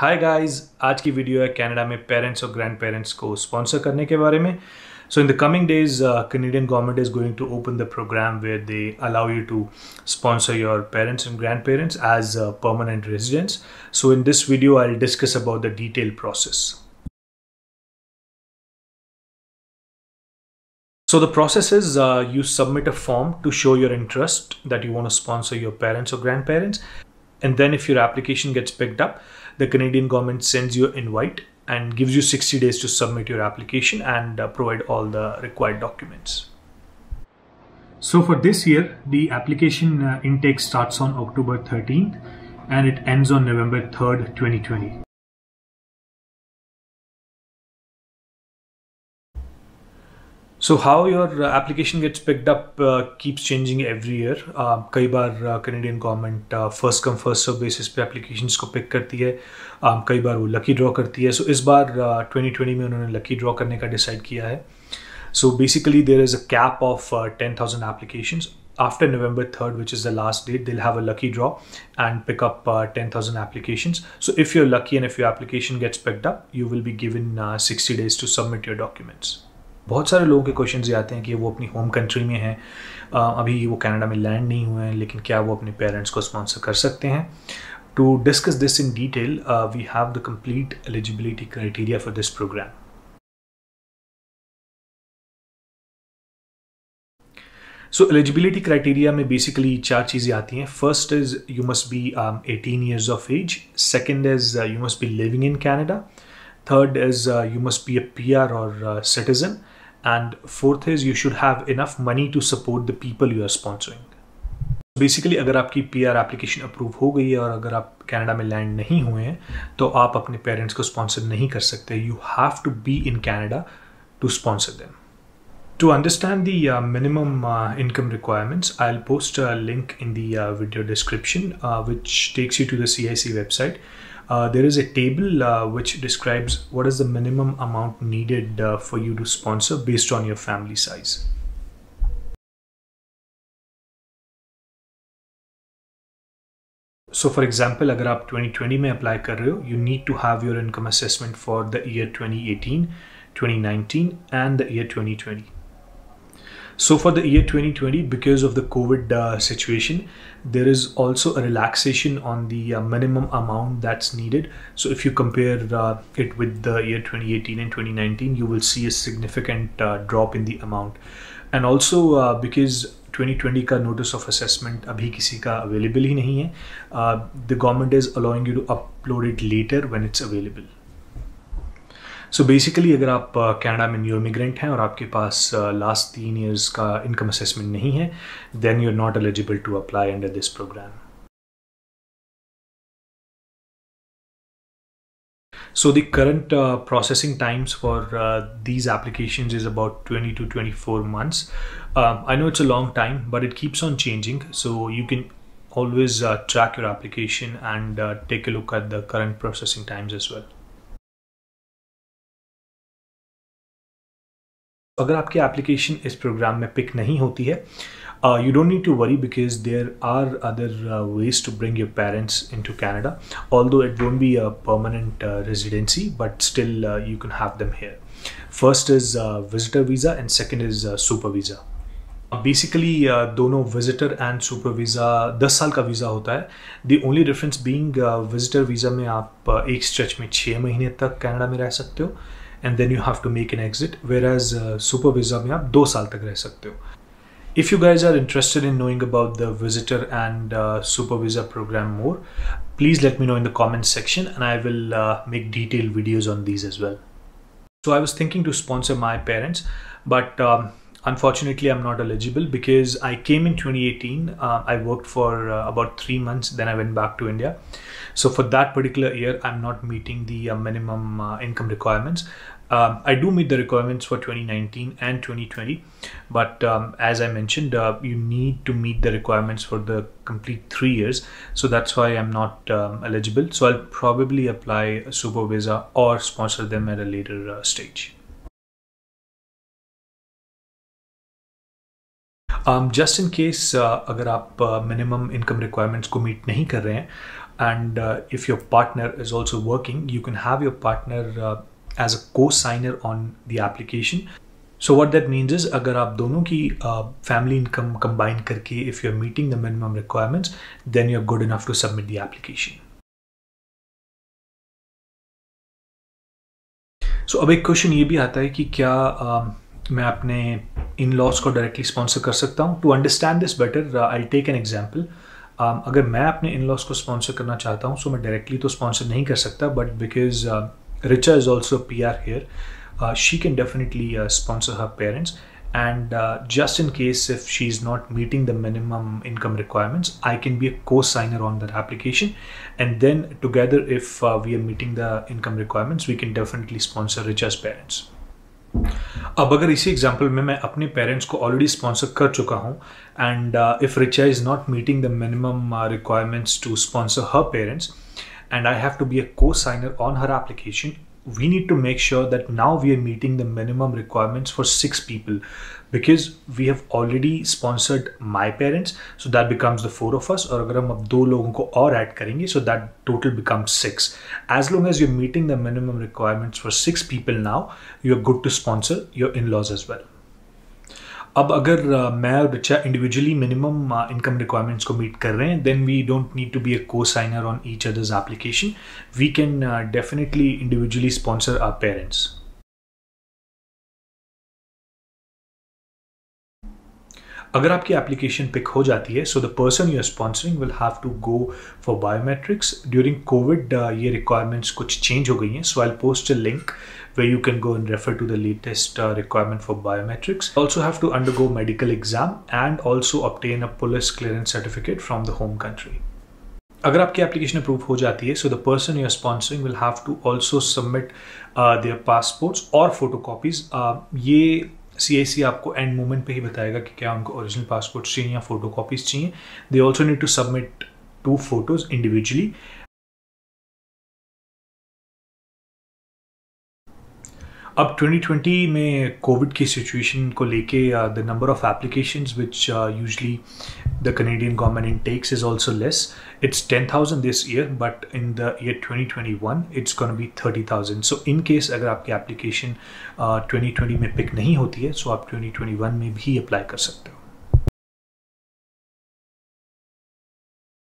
Hi guys, आज की video है कनाडा में पेरेंट्स और ग्रैंड पेरेंट्स को स्पॉन्सर करने के बारे में. So in the coming days, Canadian government is going to open the program where they allow you to sponsor your parents and grandparents as permanent residents. So in this video, I'll discuss about the detailed process. So the process is you submit a form to show your interest that you want to sponsor your parents or grandparents. And then if your application gets picked up, the Canadian government sends you an invite and gives you 60 days to submit your application and provide all the required documents. So for this year, the application intake starts on October 13th and it ends on November 3rd, 2020. So how your application gets picked up keeps changing every year. कई बार Canadian government first come first serve basis पे applications को pick करती है. कई बार वो lucky draw करती है. So इस बार 2020 में उन्होंने lucky draw करने का decide किया है. So basically there is a cap of 10,000 applications. After November 3rd, which is the last date, they'll have a lucky draw and pick up 10,000 applications. So if you're lucky and if your application gets picked up, you will be given 60 days to submit your documents. बहुत सारे लोगों के questions ये आते हैं कि वो अपनी होम कंट्री में हैं, अभी वो कनाडा में लैंड नहीं हुए हैं, लेकिन क्या वो अपने पेरेंट्स को स्पॉन्सर कर सकते हैं. To discuss this in detail, we have the complete eligibility criteria for this programme. So eligibility criteria में बेसिकली 4 चीज़ें आती हैं. First is you must be 18 years of age. Second is you must be living in Canada. Third is you must be a PR or citizen. And fourth is you should have enough money to support the people you are sponsoring. Basically अगर आपकी PR application approve हो गई है और अगर आप Canada में land नहीं हुए हैं तो आप अपने पेरेंट्स को स्पॉन्सर नहीं कर सकते. You have to be in Canada to sponsor them. To understand the minimum income requirements, I'll post a link in the video description which takes you to the CIC website. There is a table which describes what is the minimum amount needed for you to sponsor based on your family size. So for example, अगर आप 2020 में apply कर रहे हो, you need to have your income assessment for the year 2018, 2019 and the year 2020. So for the year 2020, because of the COVID situation, there is also a relaxation on the minimum amount that's needed. So if you compare it with the year 2018 and 2019, you will see a significant drop in the amount. And also because 2020 का notice of assessment अभी किसी का available ही नहीं है, the government is allowing you to upload it later when it's available. So basically अगर आप Canada में new immigrant हैं और आपके पास लास्ट 3 years का इनकम असेसमेंट नहीं है, then you're not eligible to apply under this program. So the current processing times for these applications is about 20 to 24 months. I know it's a long time, but it keeps on changing. So you can always track your application and take a look at the current processing times as well. अगर आपकी application इस programme में pick नहीं होती है, you don't need to worry because there are other ways to bring your parents into Canada, although it won't be a permanent residency, but still you can have them here. First is visitor visa and second is super visa. Basically दोनों visitor and super visa 10 साल का visa होता है. The only difference being visitor visa में आप एक stretch में 6 महीने तक कनाडा में रह सकते हो and then you have to make an exit, whereas super visa में आप 2 साल तक रह सकते हो. If you guys are interested in knowing about the visitor and super visa program more, please let me know in the comment section and I will make detailed videos on these as well. So I was thinking to sponsor my parents, but unfortunately I'm not eligible because I came in 2018. I worked for about 3 months, then I went back to India. So for that particular year, I'm not meeting the minimum income requirements. I do meet the requirements for 2019 and 2020, but as I mentioned, you need to meet the requirements for the complete 3 years. So that's why I'm not eligible. So I'll probably apply a super visa or sponsor them at a later stage. Just in case अगर आप minimum income requirements को meet नहीं कर रहे हैं, and if your partner is also working, you can have your partner as a co-signer on the application. So what that means is अगर आप दोनों की family income combine करके if you're meeting the minimum requirements, then you're good enough to submit the application. So अब एक question ये भी आता है कि क्या मैं अपने इन-लॉज को डायरेक्टली स्पॉन्सर कर सकता हूँ? To understand this better I take an example. अगर मैं अपने इन-लॉज को स्पॉन्सर करना चाहता हूँ, सो मैं डायरेक्टली तो स्पॉन्सर नहीं कर सकता, but because Richa is also PR here, she can definitely sponsor her parents, and just in case if she's not meeting the minimum income requirements, I can be a co-signer on that application, and then together if we are meeting the income requirements, we can definitely sponsor Richa's parents. अब अगर इसी example में मैं अपने parents को already sponsor कर चुका हूँ, and if Richa is not meeting the minimum requirements to sponsor her parents, and I have to be a co-signer on her application, we need to make sure that now we are meeting the minimum requirements for 6 people, because we have already sponsored my parents, so that becomes the 4 of us. और अगर हम अब 2 लोगों को और add करेंगे, so that total becomes 6. As long as you're meeting the minimum requirements for 6 people now, you're good to sponsor your in-laws as well. अब अगर मैं और Richa individually minimum income requirements को मीट कर रहे हैं, then we don't need to be a cosigner on each others application. We can definitely individually sponsor our parents. अगर आपकी एप्लीकेशन पिक हो जाती है, so the person you are sponsoring will have to go for biometrics. During COVID ये requirements कुछ change हो गई हैं, so I will post a link where you can go and refer to the latest requirement for biometrics. Also have to undergo medical exam and also obtain a police clearance certificate from the home country. अगर आपकी application approve हो जाती है, so the person you are sponsoring will have to also submit their passports or photocopies. ये CIC आपको end moment पे ही बताएगा कि क्या उनको ओरिजिनल पासपोर्ट चाहिए या फोटोकॉपीज चाहिए. They also need to submit 2 photos individually. अब 2020 में कोविड की सिचुएशन को लेके the number of applications which usually the Canadian government intakes is also less. It's 10,000 this year, but in the year 2021 it's gonna be 30,000. So in case अगर आपकी application 2020 में pick नहीं होती है, सो आप 2021 में भी अप्लाई कर सकते हो.